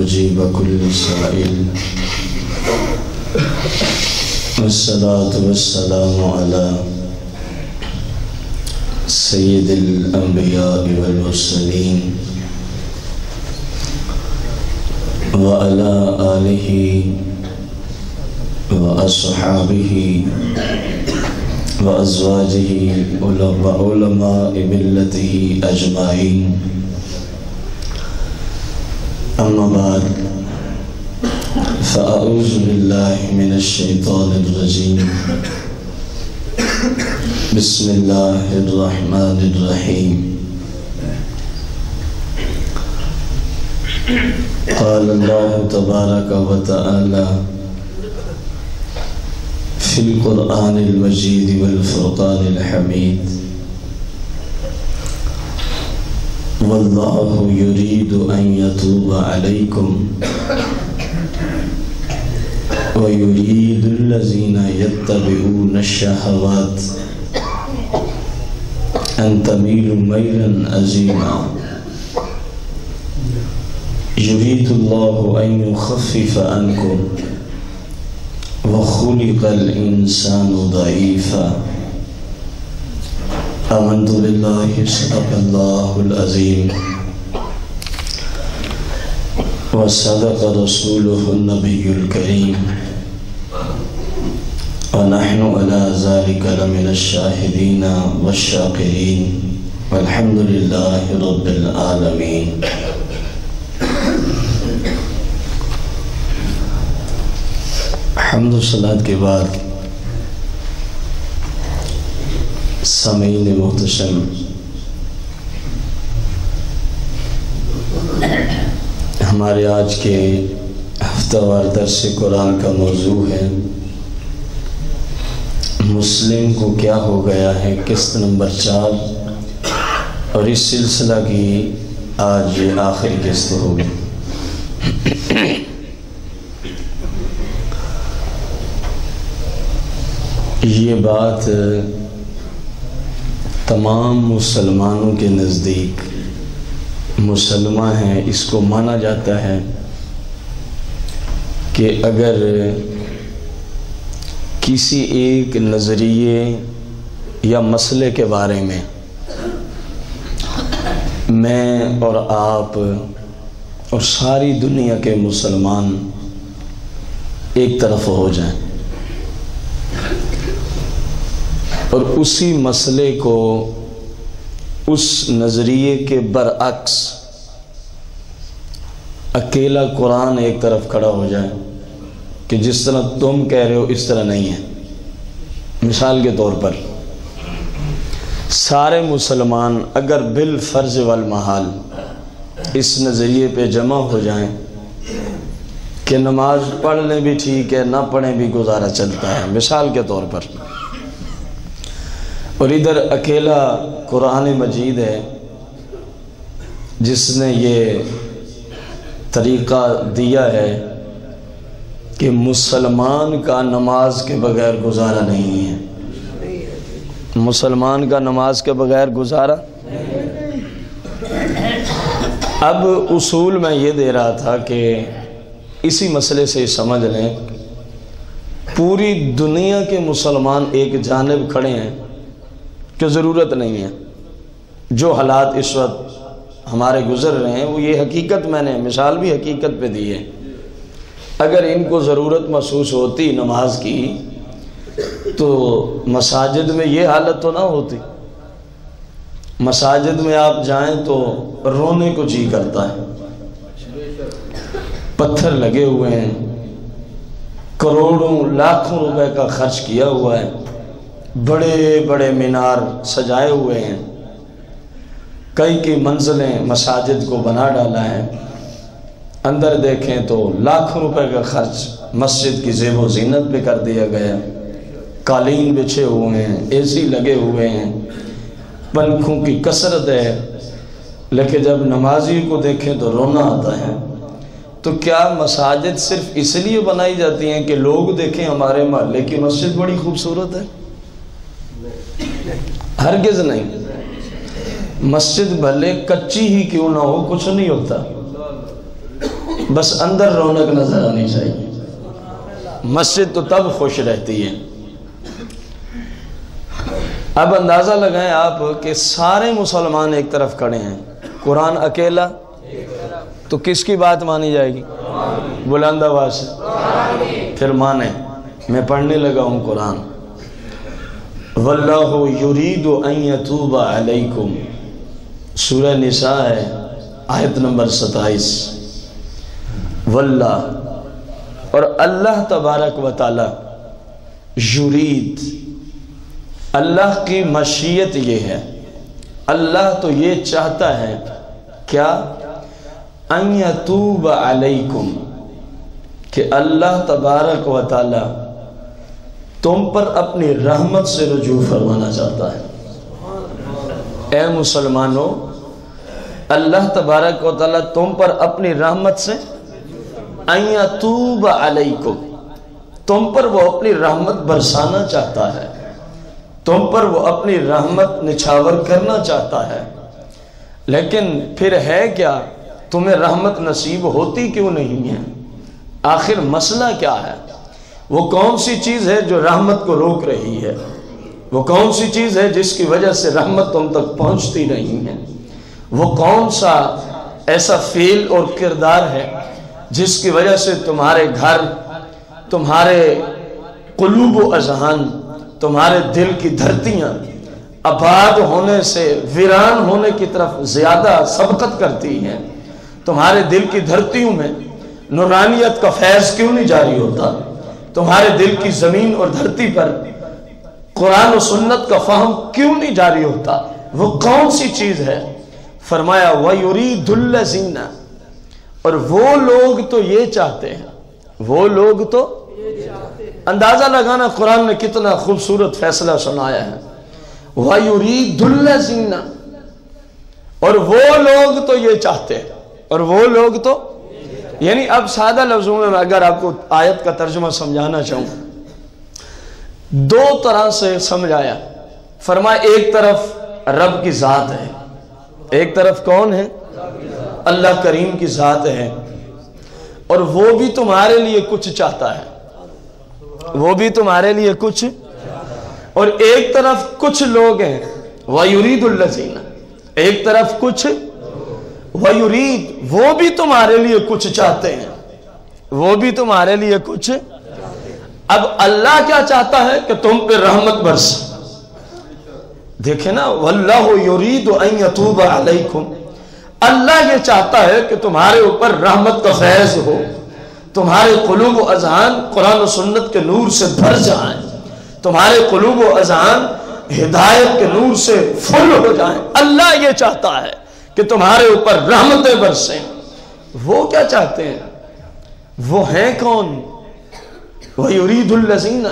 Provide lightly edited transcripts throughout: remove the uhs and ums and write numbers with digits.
مجيب كل سائل والصلاة والسلام على سيد الأنبياء والمرسلين وعلى آله وأصحابه وأزواجه وعلماء ملته أجمعين. أما بعد فأعوذ بالله من الشيطان الرجيم. بسم الله الرحمن الرحيم. قال الله تبارك وتعالى في القرآن المجيد والفرقان الحميد: والله يريد أن يتوب عليكم ويريد الذين يتبعون الشهوات أن تميلوا ميلا عظيما. يريد الله أن يخفف عنكم وخلق الإنسان ضعيفا. آمنت بالله صدق الله العظيم وصدق رسوله النبي الكريم ونحن على ذلك لمن الشاهدين والشاكرين والحمد لله رب العالمين. حمد و صلاة کے بعد سامعین محتشم، ہمارے آج کے ہفتہ وار درس قرآن کا موضوع ہے مسلم کو کیا ہو گیا ہے، قسط نمبر 4، اور اس سلسلہ کی آج یہ آخری قسط ہوگی۔ یہ بات تمام مسلمانوں کے نزدیک مسلمہ ہیں، اس کو مانا جاتا ہے کہ اگر کسی ایک نظریے یا مسئلے کے بارے میں اور آپ اور ساری دنیا کے مسلمان ایک طرف ہو جائیں اور اسی مسئلے کو اس نظریے کے برعکس اکیلا قرآن ایک طرف کھڑا ہو جائے کہ جس طرح تم کہہ رہے ہو اس طرح نہیں ہے۔ مثال کے طور پر سارے مسلمان اگر بالفرض والمحال اس نظریے پہ جمع ہو جائیں کہ نماز پڑھ لیں بھی ٹھیک ہے، نہ پڑھیں بھی گزارا چلتا ہے، مثال کے طور پر، اور ادھر اکیلا قرآن مجید ہے جس نے یہ طریقہ دیا ہے کہ مسلمان کا نماز کے بغیر گزارا نہیں ہے، مسلمان کا نماز کے بغیر گزارا۔ اب اصول میں یہ دے رہا تھا کہ اسی مسئلے سے سمجھ لیں پوری دنیا کے مسلمان ایک جانب کھڑے ہیں کہ ضرورت نہیں ہے۔ جو حالات اس وقت ہمارے گزر رہے ہیں وہ یہ حقیقت، میں نے مثال بھی حقیقت پہ دی ہے، اگر ان کو ضرورت محسوس ہوتی نماز کی تو مساجد میں یہ حالت تو نہ ہوتی۔ مساجد میں آپ جائیں تو رونے کو جی کرتا ہے، پتھر لگے ہوئے ہیں، کروڑوں لاکھوں روپے کا خرچ کیا ہوا ہے، بڑے بڑے مینار سجائے ہوئے ہیں، کئی منزلیں مساجد کو بنا ڈالا ہے، اندر دیکھیں تو لاکھوں روپے کا خرچ مسجد کی زیب و زینت پہ کر دیا گیا، قالین بچھے ہوئے ہیں، اے سی لگے ہوئے ہیں، پنکھوں کی کثرت ہے، لیکن جب نمازی کو دیکھیں تو رونا آتا ہے۔ تو کیا مساجد صرف اس لیے بنائی جاتی ہیں کہ لوگ دیکھیں ہمارے محلے کی مسجد بڑی خوبصورت ہے؟ ہرگز نہیں۔ مسجد بھلے کچی ہی کیوں نہ ہو، کچھ نہیں ہوتا، بس اندر رونق نظر آنی چاہیے. مسجد تو تب خوش رہتی ہے. اب اندازہ لگائیں آپ کہ سارے مسلمان ایک طرف کھڑے ہیں, قرآن اکیلا, تو کس کی بات مانی جائے گی؟ بلند آواز سے پھر مانیں. میں پڑھنے لگا ہوں قرآن. واللہ یرید ان یتوب علیکم, سورہ نساء ہے, آیت نمبر 27. واللہ, اور اللہ تبارک و تعالی, یرید, اللہ کی مشیت یہ ہے, اللہ تو یہ چاہتا ہے کیا؟ ان یتوب علیکم, کہ اللہ تبارک و تعالی تم پر اپنی رحمت سے رجوع فرمانا چاہتا ہے. اے مسلمانوں, اللہ تبارک و تعالی تم پر اپنی رحمت سے ان یتوب علیکم, تم پر وہ اپنی رحمت برسانا چاہتا ہے, تم پر وہ اپنی رحمت نچھاور کرنا چاہتا ہے. لیکن پھر ہے کیا, تمہیں رحمت نصیب ہوتی کیوں نہیں ہے؟ آخر مسئلہ کیا ہے؟ وہ کون سی چیز ہے جو رحمت کو روک رہی ہے؟ وہ کون سی چیز ہے جس کی وجہ سے رحمت تم تک پہنچتی نہیں ہے؟ وہ کون سا ایسا فعل اور کردار ہے جس کی وجہ سے تمہارے گھر, تمہارے قلوب و اذہان, تمہارے دل کی دھرتیاں آباد ہونے سے ویران ہونے کی طرف زیادہ سبقت کرتی ہیں؟ تمہارے دل کی دھرتیوں میں نورانیت کا فیض کیوں نہیں جاری ہوتا؟ تمہارے دل کی زمین اور دھرتی پر قرآن و سنت کا فہم کیوں نہیں جاری ہوتا؟ وہ کون سی چیز ہے؟ فرمایا وَيُرِيدُ الَّذِينَ, اور وہ لوگ تو یہ چاہتے ہیں, وہ لوگ تو, اندازہ لگانا قرآن نے کتنا خوبصورت فیصلہ سنایا ہے. وَيُرِيدُ الَّذِينَ, اور وہ لوگ تو یہ چاہتے ہیں, اور وہ لوگ تو, یعنی اب سادہ لفظوں میں اگر آپ کو آیت کا ترجمہ سمجھانا چاہوں, دو طرح سے سمجھایا. فرمایا ایک طرف رب کی ذات ہے, ایک طرف کون ہے؟ اللہ کریم کی ذات ہے, اور وہ بھی تمہارے لیے کچھ چاہتا ہے, وہ بھی تمہارے لیے کچھ, اور ایک طرف کچھ لوگ ہیں وَيُرِيدُ الَّذِينَ, ایک طرف کچھ وَيُرِيد, وہ بھی تمہارے لیے کچھ چاہتے ہیں, وہ بھی تمہارے لیے کچھ. اب اللہ کیا چاہتا ہے کہ تم پہ رحمت برسے. دیکھیں نا, وَاللَّهُ يُرِيدُ أَن يَتُوبَ عَلَيْكُمْ, اللہ یہ چاہتا ہے کہ تمہارے اوپر رحمت کا فیض ہو, تمہارے قلوب و اذہان قرآن و سنت کے نور سے بھر جائیں, تمہارے قلوب و اذہان ہدایت کے نور سے فل ہو جائیں. اللہ یہ چاہتا ہے کہ تمہارے اوپر رحمتیں برسیں. وہ کیا چاہتے ہیں؟ وہ ہیں کون؟ وَيُرِيدُ الَّذِينَ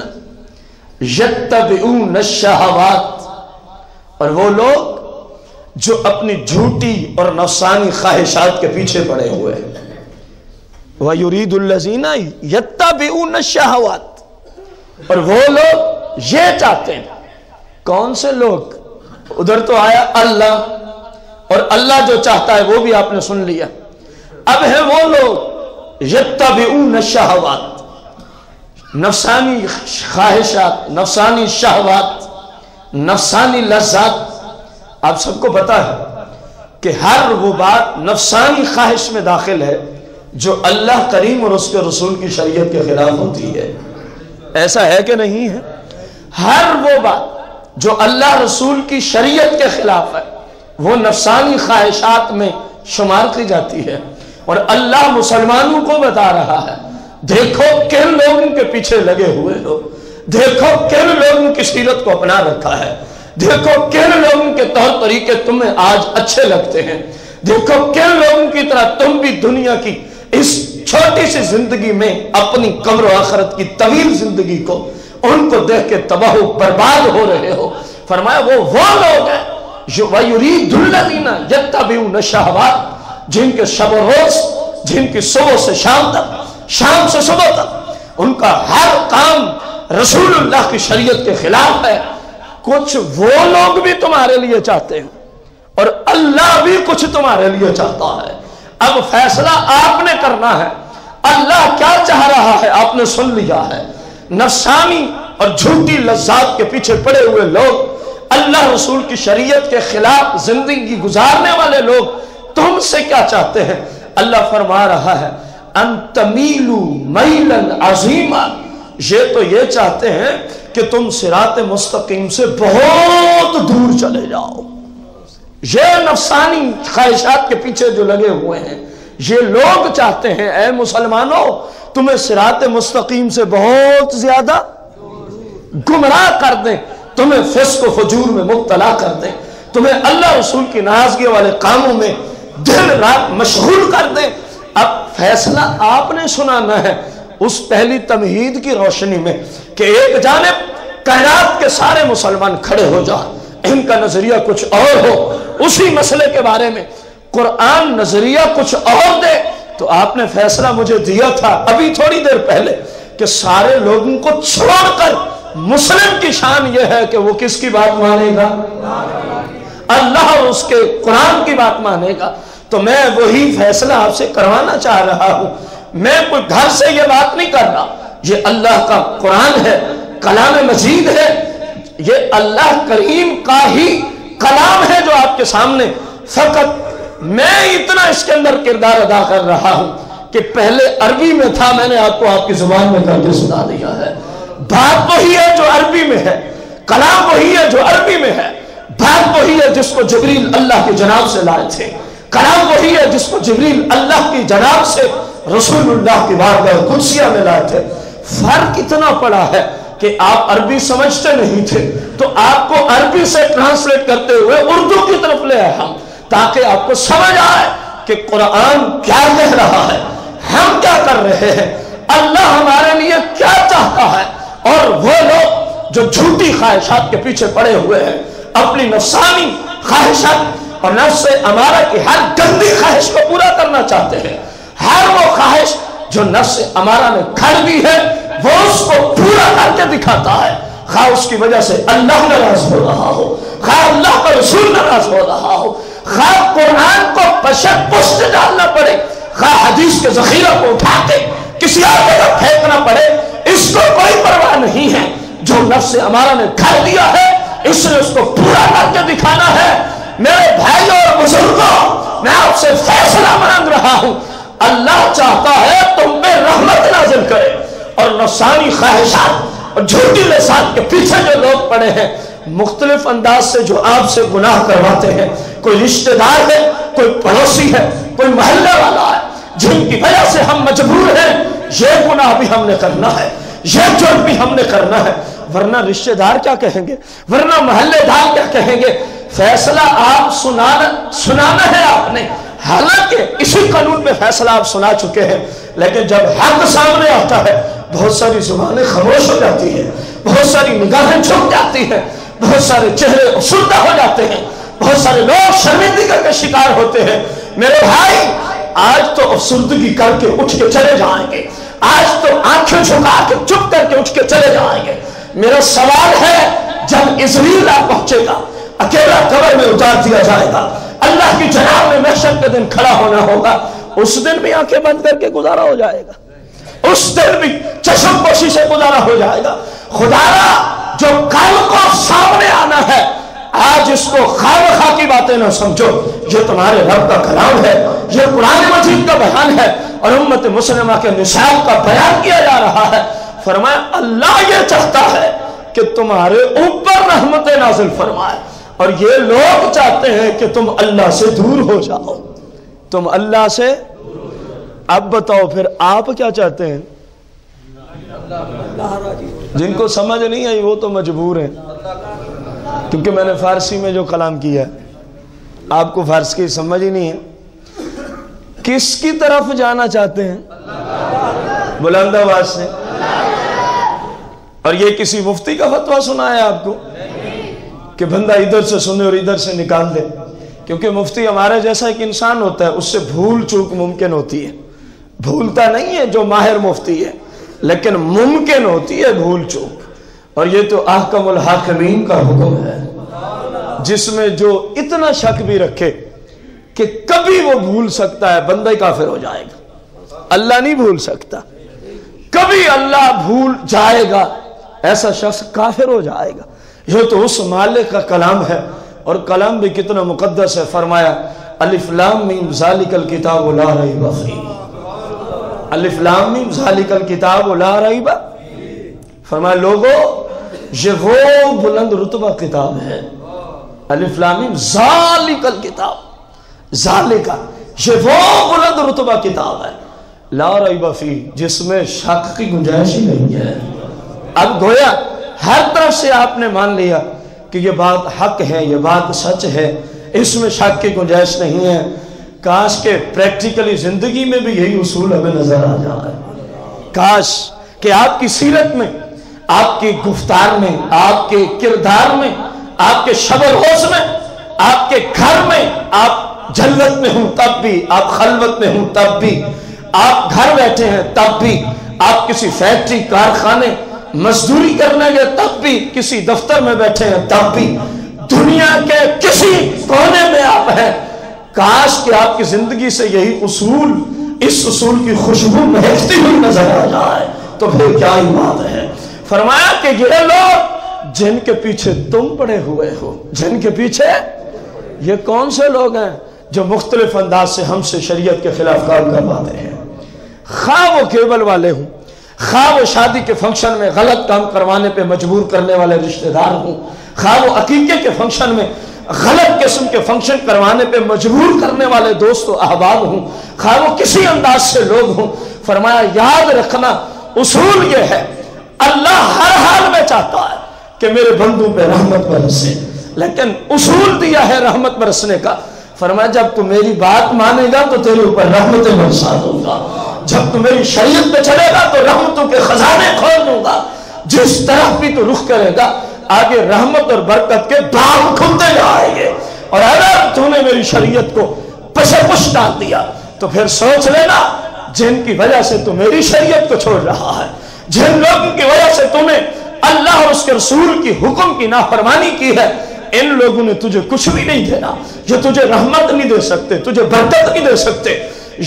يَتَّبِعُونَ الشَّهَوَاتِ, اور وہ لوگ جو اپنی جھوٹی اور نفسانی خواہشات کے پیچھے پڑے ہوئے ہیں. وَيُرِيدُ الَّذِينَ يَتَّبِعُونَ الشَّهَوَاتِ, اور وہ لوگ یہ چاہتے ہیں. کون سے لوگ؟ ادھر تو آیا اللہ, اور اللہ جو چاہتا ہے وہ بھی آپ نے سن لیا. اب ہے وہ لوگ یتبعون الشہوات, نفسانی خواہشات, نفسانی شہوات, نفسانی لذات. آپ سب کو پتا ہے کہ ہر وہ بات نفسانی خواہش میں داخل ہے جو اللہ کریم اور اس کے رسول کی شریعت کے خلاف ہوتی ہے. ایسا ہے کہ نہیں ہے؟ ہر وہ بات جو اللہ رسول کی شریعت کے خلاف ہے وہ نفسانی خواہشات میں شمار کی جاتی ہے. اور اللہ مسلمانوں کو بتا رہا ہے, دیکھو کن لوگوں کے پیچھے لگے ہوئے ہو, دیکھو کن لوگوں کی سیرت کو اپنا رکھا ہے, دیکھو کن لوگوں کے طور طریقے تمہیں آج اچھے لگتے ہیں, دیکھو کن لوگوں کی طرح تم بھی دنیا کی اس چھوٹی سی زندگی میں اپنی قبر و آخرت کی طویل زندگی کو ان کو دیکھ کے تباہ و برباد ہو رہے ہو. فرمایا وہ لوگ ہیں جو وَيُرِيدُ الَّذِينَ يَتَّبِعُونَ الشَّهَوَاتِ, جن کے شب و روز, جن کی صبح سے شام تک, شام سے صبح تک ان کا ہر کام رسول اللہ کی شریعت کے خلاف ہے. کچھ وہ لوگ بھی تمہارے لیے چاہتے ہیں اور اللہ بھی کچھ تمہارے لیے چاہتا ہے. اب فیصلہ آپ نے کرنا ہے، اللہ کیا چاہ رہا ہے آپ نے سن لیا ہے۔ نفسانی اور جھوٹی لذات کے پیچھے پڑے ہوئے لوگ، اللہ رسول کی شریعت کے خلاف زندگی گزارنے والے لوگ تم سے کیا چاہتے ہیں؟ اللہ فرما رہا ہے ان تمیلوا میلا عظیما، یہ تو یہ چاہتے ہیں کہ تم صراط مستقیم سے بہت دور چلے جاؤ۔ یہ نفسانی خواہشات کے پیچھے جو لگے ہوئے ہیں، یہ لوگ چاہتے ہیں اے مسلمانوں تمہیں صراط مستقیم سے بہت زیادہ گمراہ کر دیں، تمہیں فسق و فجور میں مبتلا کر دیں، تمہیں اللہ رسول کی ناراضگی والے کاموں میں دن رات مشغول کر دیں۔ اب فیصلہ آپ نے سنانا ہے اس پہلی تمہید کی روشنی میں کہ ایک جانب کائنات کے سارے مسلمان کھڑے ہو جائیں، ان کا نظریہ کچھ اور ہو، اسی مسئلے کے بارے میں قرآن نظریہ کچھ اور دے۔ تو آپ نے فیصلہ مجھے دیا تھا ابھی تھوڑی دیر پہلے کہ سارے لوگوں کو چھوڑ کر مسلم کی شان یہ ہے کہ وہ کس کی بات مانے گا؟ اللہ اور اس کے قرآن کی بات مانے گا۔ تو میں وہی فیصلہ آپ سے کروانا چاہ رہا ہوں، میں کوئی گھر سے یہ بات نہیں کر رہا، یہ اللہ کا قرآن ہے، کلام مجید ہے، یہ اللہ کریم کا ہی کلام ہے جو آپ کے سامنے، فقط میں اتنا اس کے اندر کردار ادا کر رہا ہوں کہ پہلے عربی میں تھا، میں نے آپ کو آپ کی زبان میں کر کے سنا دیا ہے۔ بات وہی ہے جو عربی میں ہے، کلام وہی ہے جو عربی میں ہے، بات وہی ہے جس کو جبریل اللہ کی جناب سے لائے تھے، کلام وہی ہے جس کو جبریل اللہ کی جناب سے رسول اللہ کی بارگاہ قدسیہ میں لائے تھے۔ فرق اتنا پڑا ہے کہ آپ عربی سمجھتے نہیں تھے، تو آپ کو عربی سے ٹرانسلیٹ کرتے ہوئے اردو کی طرف لے آئے ہم، تاکہ آپ کو سمجھ آئے کہ قرآن کیا کہہ رہا ہے، ہم کیا کر رہے ہیں، اللہ ہمارے لیے کیا چاہتا ہے۔ اور وہ لوگ جو جھوٹی خواہشات کے پیچھے پڑے ہوئے ہیں، اپنی نفسانی خواہشات اور نفس امارہ کی ہر گندی خواہش کو پورا کرنا چاہتے ہیں، ہر وہ خواہش جو نفس امارہ نے کھڑ دی ہے وہ اس کو پورا کر کے دکھاتا ہے، خواہ اس کی وجہ سے اللہ ناراض ہو رہا ہو، خواہ اللہ کا رسول ناراض ہو رہا ہو، خواہ قرآن کو پشت پشت ڈالنا پڑے، خواہ حدیث کے ذخیرہ کو اٹھا کے کسی اور جگہ پھینکنا پڑے، اس کو کوئی پرواہ نہیں ہے۔ جو نفس امارہ نے کھڑ دیا ہے اس نے اس کو پورا کر کے دکھانا ہے۔ میرے بھائیوں اور بزرگوں، میں آپ سے فیصلہ مانگ رہا ہوں، اللہ چاہتا ہے تم پہ رحمت نازل کرے، اور نفسانی خواہشات اور جھوٹی لذات کے پیچھے جو لوگ پڑے ہیں، مختلف انداز سے جو آپ سے گناہ کرواتے ہیں، کوئی رشتہ دار ہے، کوئی پڑوسی ہے، کوئی محلے والا ہے، جن کی وجہ سے ہم مجبور ہیں، یہ گناہ بھی ہم نے کرنا ہے، یہ جرم بھی ہم نے کرنا ہے، ورنہ رشتہ دار کیا کہیں گے، ورنہ محلے دار کیا کہیں گے۔ فیصلہ آپ سنانا ہے آپ نے، حالانکہ اسی قانون پہ فیصلہ آپ سنا چکے ہیں، لیکن جب حق سامنے آتا ہے بہت ساری زبانیں خاموش ہو جاتی ہیں، بہت ساری نگاہیں جھک جاتی ہیں، بہت سارے چہرے افسردہ ہو جاتے ہیں، بہت سارے لوگ شرمندگی کے شکار ہوتے ہیں۔ میرے بھائی آج تو افسردگی کر کے اٹھ کے چلے جائیں گے، آج تو آنکھیں جھکا کے چپ کر کے اٹھ کے چلے جائیں گے۔ میرا سوال ہے جب اسرائیل پہنچے گا، اکیلا قبر میں اتار دیا جائے گا، اللہ کی جناب میں محشر کے دن کھڑا ہونا ہوگا، اس دن بھی آنکھیں بند کر کے گزارا ہو جائے گا، اس دن بھی چشم پوشی سے گزارا ہو جائے گا۔ خدا را جو کل کو سامنے آنا ہے، آج اس کو خواہ کی باتیں نہ سمجھو، یہ تمہارے رب کا کلام ہے، یہ قرآن مجید کا بیان ہے، اور امت مسلمہ کے نصاب کا بیان کیا جا رہا ہے۔ فرمایا اللہ یہ چاہتا ہے کہ تمہارے اوپر رحمت نازل فرمائے، اور یہ لوگ چاہتے ہیں کہ تم اللہ سے دور ہو جاؤ، تم اللہ سے۔ اب بتاؤ پھر آپ کیا چاہتے ہیں؟ جن کو سمجھ نہیں آئی وہ تو مجبور ہیں، کیونکہ میں نے فارسی میں جو کلام کیا ہے، آپ کو فارسی کی سمجھ ہی نہیں ہے۔ کس کی طرف جانا چاہتے ہیں؟ بلند آواز سے۔ اور یہ کسی مفتی کا فتویٰ سنا ہے آپ کو کہ بندہ ادھر سے سنے اور ادھر سے نکال دے؟ کیونکہ مفتی ہمارے جیسا ایک انسان ہوتا ہے، اس سے بھول چوک ممکن ہوتی ہے، بھولتا نہیں ہے جو ماہر مفتی ہے، لیکن ممکن ہوتی ہے بھول چوک۔ اور یہ تو احکم الحاکمین کا حکم ہے، جس میں جو اتنا شک بھی رکھے کہ کبھی وہ بھول سکتا ہے بندہ کافر ہو جائے گا، اللہ نہیں بھول سکتا، کبھی اللہ بھول جائے گا ایسا شخص کافر ہو جائے گا۔ یہ تو اس مالک کا کلام ہے، اور کلام بھی کتنا مقدس ہے۔ فرمایا الف لام میم ذالک الکتاب لا ریب فیہ، الف لام میم ذالک الکتاب لا ریب، فرمایا لوگو یہ وہ بلند رتبہ کتاب ہے، الف لام میم ذالک الکتاب، ذالک یہ وہ بلند رتبہ کتاب ہے لا ریب فیہ، جس میں شک کی گنجائش ہی نہیں ہے۔ اب گویا ہر طرف سے آپ نے مان لیا کہ یہ بات حق ہے، یہ بات سچ ہے، اس میں شک کی گنجائش نہیں ہے۔ کاش کہ پریکٹیکلی زندگی میں بھی یہی اصول ہمیں نظر آ جائے، کاش کہ آپ کی سیرت میں، آپ کی گفتار میں، آپ کے کردار میں، آپ کے شب و روز میں، آپ کے گھر میں، آپ جلوت میں ہوں تب بھی، آپ خلوت میں ہوں تب بھی، آپ گھر بیٹھے ہیں تب بھی، آپ کسی فیکٹری کارخانے مزدوری کرنے گئے تب بھی، کسی دفتر میں بیٹھے ہیں تب بھی، دنیا کے کسی کونے میں آپ ہیں، کاش کہ آپ کی زندگی سے یہی اصول، اس اصول کی خوشبو مہکتی ہوئی نظر آ جائے تو پھر کیا ہی بات ہے۔ فرمایا کہ یہ لوگ جن کے پیچھے تم پڑے ہوئے ہو، جن کے پیچھے، یہ کون سے لوگ ہیں جو مختلف انداز سے ہم سے شریعت کے خلاف کام کرواتے ہیں؟ خواہ وہ کیبل والے ہوں، خواہ وہ شادی کے فنکشن میں غلط کام کروانے پہ مجبور کرنے والے رشتہ دار ہوں، خواہ وہ عقیقے کے فنکشن میں غلط قسم کے فنکشن کروانے پہ مجبور کرنے والے دوست و احباب ہوں، خواہ وہ کسی انداز سے لوگ ہوں، فرمایا یاد رکھنا اصول یہ ہے، اللہ ہر حال میں چاہتا ہے کہ میرے بندوں پہ رحمت برسے، لیکن اصول دیا ہے رحمت برسنے کا۔ فرمایا جب تو میری بات مانے گا تو تیرے اوپر رحمتیں برسا دوں گا، جب تو میری شریعت پہ چلے گا تو رحمتوں کے خزانے کھول دوں گا، جس طرف بھی تو رخ کرے گا آگے رحمت اور برکت کے باغ کھلتے جائیں گے۔ اور اگر تو نے میری شریعت کو پس پش ڈال دیا تو پھر سوچ لینا جن کی وجہ سے تو میری شریعت کو چھوڑ رہا ہے، جن لوگوں کی وجہ سے تو نے اللہ اور اس کے رسول کی حکم کی نافرمانی کی ہے، ان لوگوں نے تجھے کچھ بھی نہیں دینا، یہ تجھے رحمت نہیں دے سکتے، تجھے برکت نہیں دے سکتے،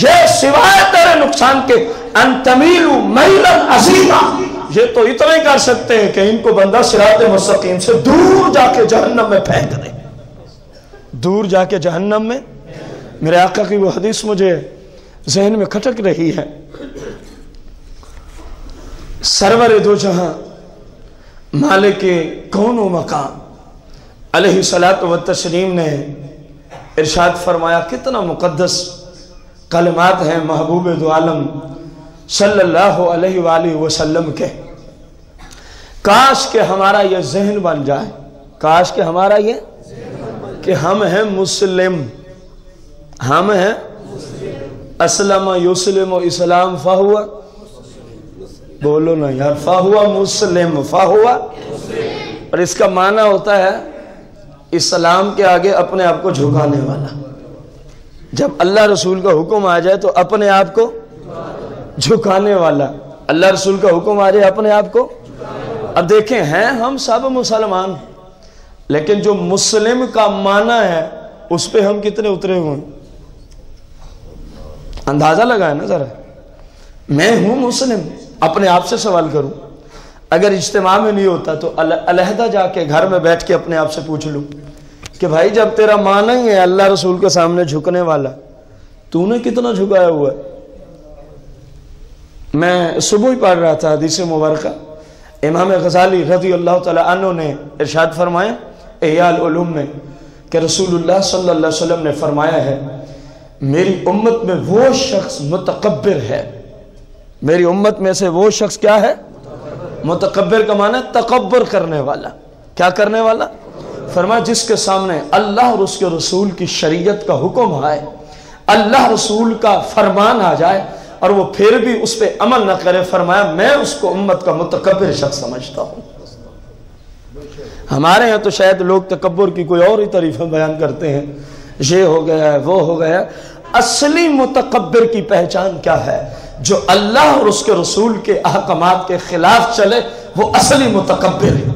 یہ سوائے تیرے نقصان کے ان تمیلوا میلا عظیما، یہ تو اتنے کر سکتے ہیں کہ ان کو بندہ صراط مستقیم سے دور جا کے جہنم میں پھینک دے، دور جا کے جہنم میں۔ میرے آقا کی وہ حدیث مجھے ذہن میں کھٹک رہی ہے، سرور دو جہاں مالک کون و مکان علیہ الصلاۃ والتسلیم نے ارشاد فرمایا، کتنا مقدس کلمات ہیں محبوب دو عالم صلی اللہ علیہ وآلہ وسلم کے۔ کاش کہ ہمارا یہ ذہن بن جائے، کاش کہ ہمارا یہ کہ ہم ہیں مسلم، ہم ہیں اسلم یسلم اسلام فہوا، بولو نا یار، فہوا مسلم، فہوا، اور اس کا معنی ہوتا ہے اسلام کے آگے اپنے آپ کو جھکانے والا۔ جب اللہ رسول کا حکم آ جائے تو اپنے آپ کو جھکانے والا، اللہ رسول کا حکم آ جائے اپنے آپ کو۔ اب دیکھیں ہیں ہم سب مسلمان، لیکن جو مسلم کا معنی ہے اس پہ ہم کتنے اترے ہوئے ہیں؟ اندازہ لگائے نا ذرا، میں ہوں مسلم، اپنے آپ سے سوال کروں، اگر اجتماع میں نہیں ہوتا تو علیحدہ جا کے گھر میں بیٹھ کے اپنے آپ سے پوچھ لوں کہ بھائی جب تیرا معنی ہی ہے اللہ رسول کے سامنے جھکنے والا، تو نے کتنا جھکایا ہوا ہے؟ میں صبح ہی پڑھ رہا تھا حدیث مبارکہ، امام غزالی رضی اللہ تعالی عنہ نے ارشاد فرمایا احیاء العلوم میں کہ رسول اللہ صلی اللہ علیہ وسلم نے فرمایا ہے میری امت میں وہ شخص متکبر ہے، میری امت میں سے وہ شخص کیا ہے؟ متکبر کا معنی ہے تکبر کرنے والا۔ کیا کرنے والا؟ فرمایا جس کے سامنے اللہ اور اس کے رسول کی شریعت کا حکم آئے، اللہ رسول کا فرمان آ جائے اور وہ پھر بھی اس پہ عمل نہ کرے، فرمایا میں اس کو امت کا متکبر شخص سمجھتا ہوں۔ ہمارے ہیں تو شاید لوگ تکبر کی کوئی اور ہی تعریفیں بیان کرتے ہیں، یہ ہو گیا ہے وہ ہو گیا۔ اصلی متکبر کی پہچان کیا ہے؟ جو اللہ اور اس کے رسول کے احکامات کے خلاف چلے، وہ اصلی متکبر ہے۔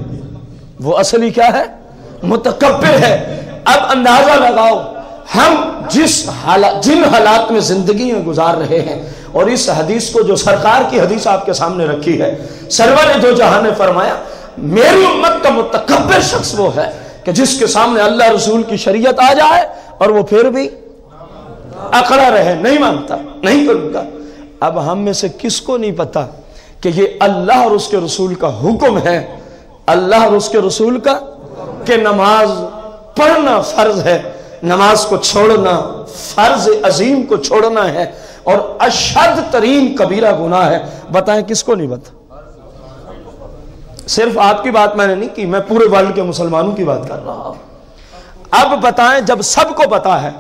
وہ اصلی کیا ہے؟ متکبر ہے۔ اب اندازہ لگاؤ ہم جن حالات میں زندگیاں گزار رہے ہیں، اور اس حدیث کو جو سرکار کی حدیث آپ کے سامنے رکھی ہے، سرور دو جہاں نے فرمایا میری امت کا متکبر شخص وہ ہے کہ جس کے سامنے اللہ رسول کی شریعت آ جائے اور وہ پھر بھی اکڑا رہے، نہیں مانتا، نہیں کروں گا۔ اب ہم میں سے کس کو نہیں پتا کہ یہ اللہ اور اس کے رسول کا حکم ہے، اللہ اور اس کے رسول کا، کہ نماز پڑھنا فرض ہے، نماز کو چھوڑنا، فرض عظیم کو چھوڑنا ہے، اور اشد ترین کبیرہ گناہ ہے۔ بتائیں کس کو نہیں پتا؟ صرف آپ کی بات میں نے نہیں کی، میں پورے ورلڈ کے مسلمانوں کی بات کر رہا ہوں۔ اب بتائیں جب سب کو پتا ہے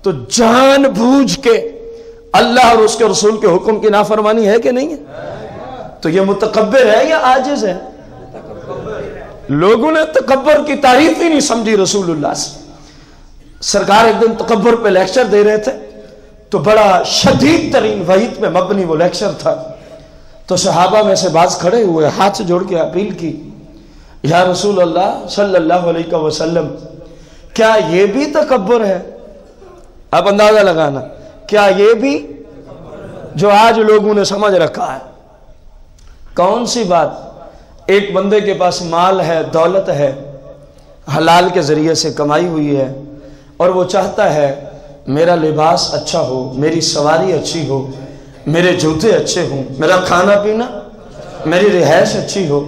تو جان بوجھ کے اللہ اور اس کے رسول کے حکم کی نافرمانی ہے کہ نہیں ہے؟ تو یہ متکبر ہے یا عاجز ہے؟ لوگوں نے تکبر کی تعریف ہی نہیں سمجھی رسول اللہ سے۔ سرکار ایک دن تکبر پہ لیکچر دے رہے تھے تو بڑا شدید ترین وعید پہ مبنی وہ لیکچر تھا، تو صحابہ میں سے بعض کھڑے ہوئے، ہاتھ جوڑ کے اپیل کی، یا رسول اللہ صلی اللہ علیہ وسلم کیا یہ بھی تکبر ہے؟ اب اندازہ لگانا، کیا یہ بھی جو آج لوگوں نے سمجھ رکھا ہے؟ کون سی بات؟ ایک بندے کے پاس مال ہے، دولت ہے، حلال کے ذریعے سے کمائی ہوئی ہے، اور وہ چاہتا ہے میرا لباس اچھا ہو، میری سواری اچھی ہو، میرے جوتے اچھے ہوں، میرا کھانا پینا، میری رہائش اچھی ہو،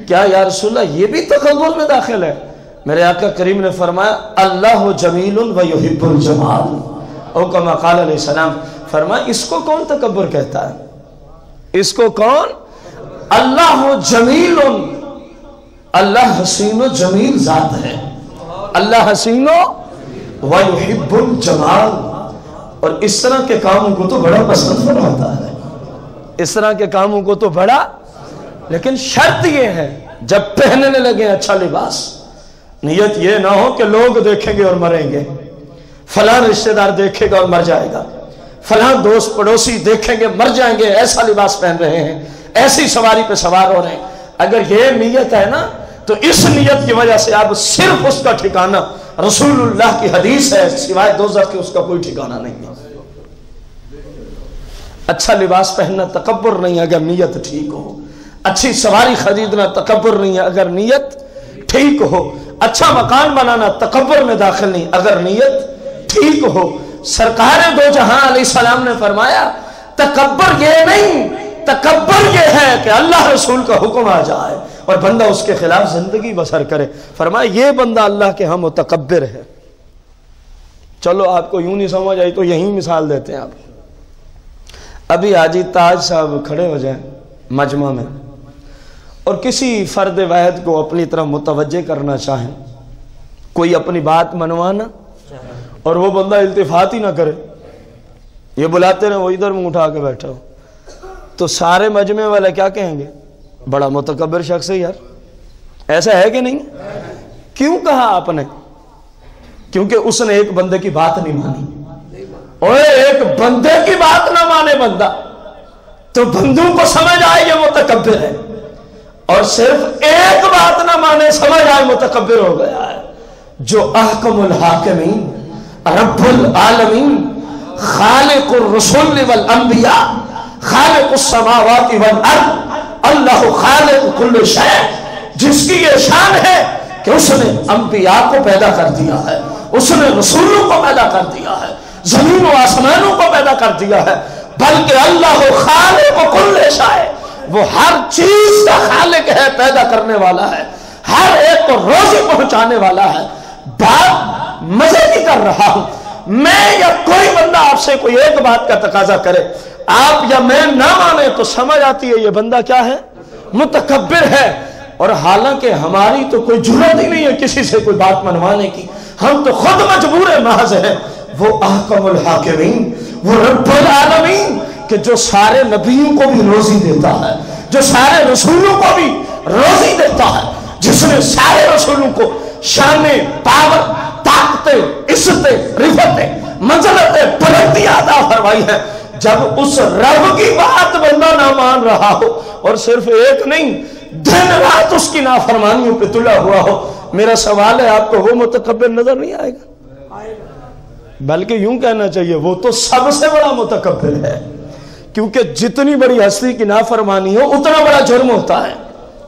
کیا یا رسول اللہ یہ بھی تکبر میں داخل ہے؟ میرے آقا کریم نے فرمایا اللہ جمیل و یحب الجمال، او کما قال علیہ السلام، فرمایا اس کو کون تکبر کہتا ہے؟ اس کو کون؟ اللہ جمیل، اللہ حسین و جمیل ذات ہے، اللہ حسین و یحب الجمال، اور اس طرح کے کاموں کو تو بڑا پسند فرماتا ہے، اس طرح کے کاموں کو تو بڑا، لیکن شرط یہ ہے جب پہننے لگے اچھا لباس، نیت یہ نہ ہو کہ لوگ دیکھیں گے اور مریں گے، فلاں رشتہ دار دیکھے گا اور مر جائے گا، فلاں دوست پڑوسی دیکھیں گے مر جائیں گے، ایسا لباس پہن رہے ہیں، ایسی سواری پہ سوار ہو رہے ہیں۔ اگر یہ نیت ہے نا تو اس نیت کی وجہ سے اب صرف اس کا ٹھکانہ رسول اللہ کی حدیث ہے، سوائے دوزخ کے اس کا کوئی ٹھکانہ نہیں ہے۔ اچھا لباس پہننا تکبر نہیں اگر نیت ٹھیک ہو، اچھی سواری خریدنا تکبر نہیں ہے اگر نیت ٹھیک ہو، اچھا مکان بنانا تکبر میں داخل نہیں اگر نیت ٹھیک ہو۔ سرکار دو جہاں علیہ السلام نے فرمایا تکبر یہ نہیں، تکبر یہ ہے کہ اللہ رسول کا حکم آ جائے اور بندہ اس کے خلاف زندگی بسر کرے۔ فرمایا یہ بندہ اللہ کے ہاں متکبر ہے۔ چلو آپ کو یوں نہیں سمجھ آئی تو یہی مثال دیتے ہیں۔ آپ ابھی حاجی تاج صاحب کھڑے ہو جائیں مجمع میں اور کسی فرد واحد کو اپنی طرف متوجہ کرنا چاہیں، کوئی اپنی بات منوانا، اور وہ بندہ التفات ہی نہ کرے، یہ بلاتے رہے وہ ادھر منہ اٹھا کے بیٹھا ہو، تو سارے مجمع والے کیا کہیں گے؟ بڑا متکبر شخص ہے یار۔ ایسا ہے کہ نہیں؟ کیوں کہا آپ نے؟ کیونکہ اس نے ایک بندے کی بات نہیں مانی۔ اور ایک بندے کی بات نہ مانے بندہ تو بندوں کو سمجھ آئے یہ متکبر ہے، اور صرف ایک بات نہ مانے سمجھ آئے متکبر ہو گیا ہے۔ جو احکم الحاکمین، رب العالمین، خالق الرسل والانبیاء، خالق السماوات والارض، اللہ خالق کل شیء، جس کی یہ شان ہے کہ اس نے انبیاء کو پیدا کر دیا ہے، اس نے رسولوں کو پیدا کر دیا ہے، زمین و آسمانوں کو پیدا کر دیا ہے، بلکہ اللہ خالق کل شیء، وہ ہر چیز کا خالق ہے، پیدا کرنے والا ہے، ہر ایک کو روزی پہنچانے والا ہے۔ بات مزے کی کر رہا ہوں میں، یا کوئی بندہ آپ سے کوئی ایک بات کا تقاضا کرے، آپ یا میں نہ مانے تو سمجھ آتی ہے یہ بندہ کیا ہے؟ متکبر ہے۔ اور حالانکہ ہماری تو کوئی جرات ہی نہیں ہے کسی سے کوئی بات منوانے کی، ہم تو خود مجبور محض ہیں۔ وہ احکم الحاکمین، وہ رب العالمین کہ جو سارے نبیوں کو بھی روزی دیتا ہے، جو سارے رسولوں کو بھی روزی دیتا ہے، جس نے سارے رسولوں کو شان، پاور، طاقتیں، عزتیں، رفعتیں، منزلتیں، بلندیاں عطا فرمائی ہے، جب اس رب کی بات بندہ نہ مان رہا ہو اور صرف ایک نہیں دن رات اس کی نافرمانیوں پہ تلا ہوا ہو، میرا سوال ہے آپ کو وہ متکبر نظر نہیں آئے گا؟ بلکہ یوں کہنا چاہیے وہ تو سب سے بڑا متکبر ہے، کیونکہ جتنی بڑی ہستی کی نافرمانی ہو اتنا بڑا جرم ہوتا ہے،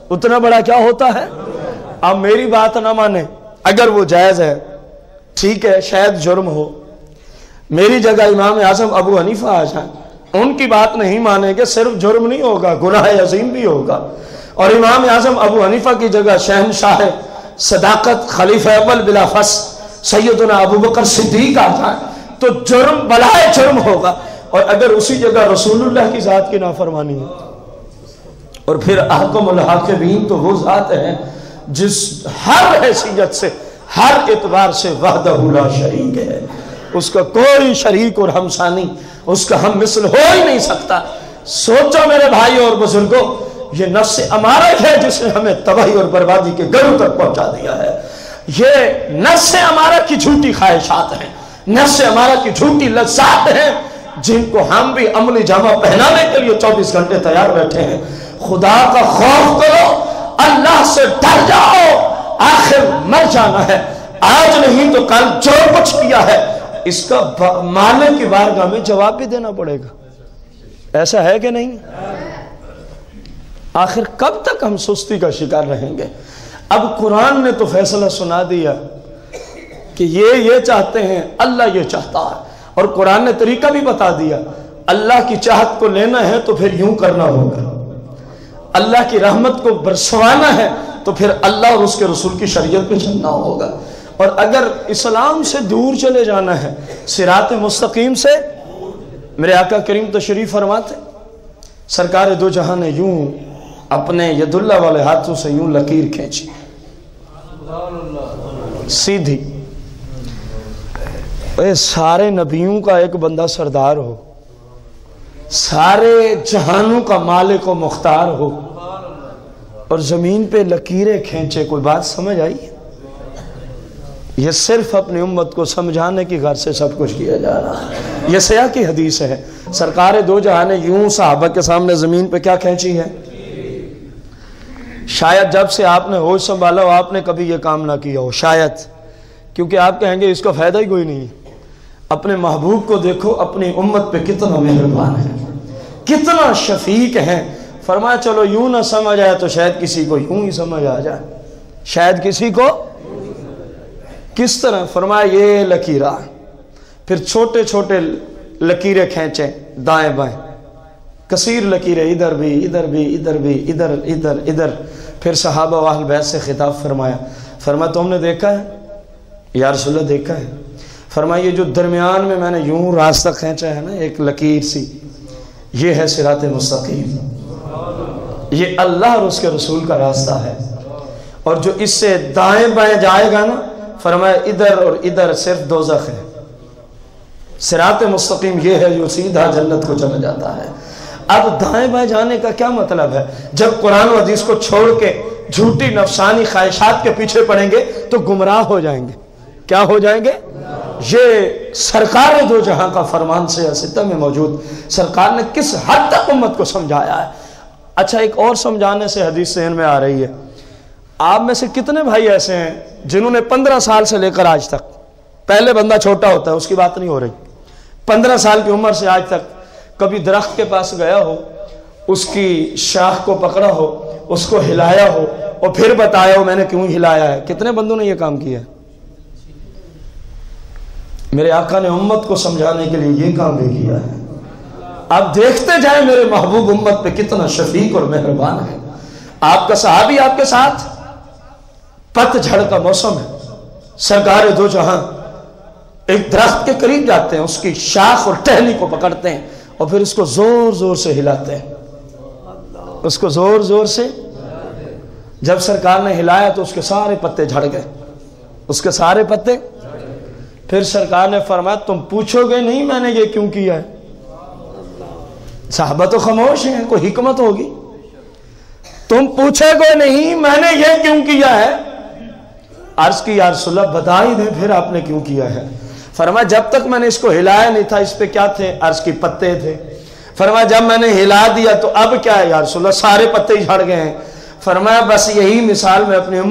اتنا بڑا کیا ہوتا ہے۔ اب میری بات نہ مانے، اگر وہ جائز ہے ٹھیک ہے، شاید جرم ہو، میری جگہ امام اعظم ابو حنیفہ آ جائیں، ان کی بات نہیں مانیں گے، صرف جرم نہیں ہوگا، گناہ عظیم بھی ہوگا، اور امام اعظم ابو حنیفہ کی جگہ شہنشاہ صداقت خلیفہ اول بلا فص سیدنا ابو بکر صدیق آ جائیں تو جرم بلائے جرم ہوگا، اور اگر اسی جگہ رسول اللہ کی ذات کی نافرمانی ہے، اور پھر احکم الحاکمین تو وہ ذات ہے جس ہر حیثیت سے ہر اعتبار سے وحدہ لا شریک ہے، اس کا کوئی شریک اور ہمسانی اس کا ہم مثل ہو ہی نہیں سکتا۔ سوچو میرے بھائی اور بزرگوں، یہ نفس امارہ ہے جس نے ہمیں تباہی اور بربادی کے گڑھوں تک پہنچا دیا ہے، یہ نفس امارہ کی جھوٹی خواہشات ہیں، نفس امارہ کی جھوٹی لذات ہیں، جن کو ہم بھی عملی جامہ پہنانے کے لیے 24 گھنٹے تیار بیٹھے ہیں۔ خدا کا خوف کرو، اللہ سے ڈر جاؤ، آخر مر جانا ہے، آج نہیں تو کل جو کچھ کیا ہے اس کا مالک کی بارگاہ میں جواب بھی دینا پڑے گا، ایسا ہے کہ نہیں؟ آخر کب تک ہم سستی کا شکار رہیں گے؟ اب قرآن نے تو فیصلہ سنا دیا کہ یہ چاہتے ہیں، اللہ یہ چاہتا ہے، اور قرآن نے طریقہ بھی بتا دیا، اللہ کی چاہت کو لینا ہے تو پھر یوں کرنا ہوگا، اللہ کی رحمت کو برسوانا ہے تو پھر اللہ اور اس کے رسول کی شریعت پہ چلنا ہوگا، اور اگر اسلام سے دور چلے جانا ہے، صراط مستقیم سے، میرے آقا کریم تشریف فرماتے سرکار دو جہاں نے یوں اپنے ید اللہ والے ہاتھوں سے یوں لکیر کھینچی سیدھی، اے سارے نبیوں کا ایک بندہ سردار ہو، سارے جہانوں کا مالک و مختار ہو، اور زمین پہ لکیریں کھینچے، کوئی بات سمجھ آئی؟ یہ صرف اپنی امت کو سمجھانے کی غرض سے سب کچھ کیا جا رہا ہے۔ یہ سیاہ کی حدیث ہے، سرکار دو جہاں نے یوں صحابہ کے سامنے زمین پہ کیا کھینچی ہے؟ شاید جب سے آپ نے ہوش سنبھالا ہو آپ نے کبھی یہ کام نہ کیا ہو، شاید، کیونکہ آپ کہیں گے اس کا فائدہ ہی کوئی نہیں ہے۔ اپنے محبوب کو دیکھو، اپنی امت پہ کتنا مہربان ہے، کتنا شفیق ہے۔ فرمایا چلو یوں نہ سمجھ آیا تو شاید کسی کو یوں ہی سمجھ آ جائے، شاید کسی کو کس طرح؟ فرمایا یہ لکیرہ، پھر چھوٹے چھوٹے لکیریں کھینچیں دائیں بائیں، کثیر لکیریں، ادھر بھی ادھر بھی ادھر بھی ادھر ادھر ادھر، پھر صحابہ و اہل بیت سے خطاب فرمایا تم نے دیکھا ہے؟ یا رسول اللہ دیکھا ہے۔ فرمایا یہ جو درمیان میں میں نے یوں راستہ کھینچا ہے نا، ایک لکیر سی، یہ ہے صراط مستقیم، یہ اللہ اور اس کے رسول کا راستہ ہے، اور جو اس سے دائیں بائیں جائے گا نا، فرمایا ادھر اور ادھر صرف دوزخ ہے، صراط مستقیم یہ ہے جو سیدھا جنت کو چلا جاتا ہے۔ اب دائیں بائیں جانے کا کیا مطلب ہے؟ جب قرآن و حدیث کو چھوڑ کے جھوٹی نفسانی خواہشات کے پیچھے پڑیں گے تو گمراہ ہو جائیں گے۔ کیا ہو جائیں گے؟ یہ سرکار دو جہاں کا فرمان سے ستہ میں موجود، سرکار نے کس حد تک امت کو سمجھایا ہے۔ اچھا، ایک اور سمجھانے سے حدیث ذہن میں آ رہی ہے، آپ میں سے کتنے بھائی ایسے ہیں جنہوں نے 15 سال سے لے کر آج تک، پہلے بندہ چھوٹا ہوتا ہے اس کی بات نہیں ہو رہی، 15 سال کی عمر سے آج تک کبھی درخت کے پاس گیا ہو، اس کی شاخ کو پکڑا ہو، اس کو ہلایا ہو اور پھر بتایا ہو میں نے کیوں ہلایا ہے؟ کتنے بندوں نے یہ کام کیا ہے؟ میرے آقا نے امت کو سمجھانے کے لیے یہ کام بھی کیا ہے۔ آپ دیکھتے جائیں میرے محبوب امت پہ کتنا شفیق اور مہربان ہے۔ آپ کا صحابی آپ کے ساتھ، پت جھڑ کا موسم ہے، سرکار دو جہاں ایک درخت کے قریب جاتے ہیں، اس کی شاخ اور ٹہنی کو پکڑتے ہیں اور پھر اس کو زور زور سے ہلاتے ہیں، اس کو زور زور سے۔ جب سرکار نے ہلایا تو اس کے سارے پتے جھڑ گئے، اس کے سارے پتے۔ پھر سرکار نے فرمایا تم پوچھو گے نہیں میں نے یہ کیوں کیا ہے؟ صحابہ تو خاموش ہیں، کوئی حکمت ہوگی۔ تم پوچھے گے نہیں میں نے یہ کیوں کیا ہے؟ عرض کی یا رسول اللہ بتا ہی دیں پھر آپ نے کیوں کیا ہے؟ فرمایا جب تک میں نے اس کو ہلایا نہیں تھا اس پہ کیا تھے؟ عرض کی پتے تھے۔ فرمایا جب میں نے ہلا دیا تو اب کیا ہے یا رسول اللہ؟ سارے پتے ہی جھڑ گئے ہیں۔ فرمایا بس یہی مثال میں اپنی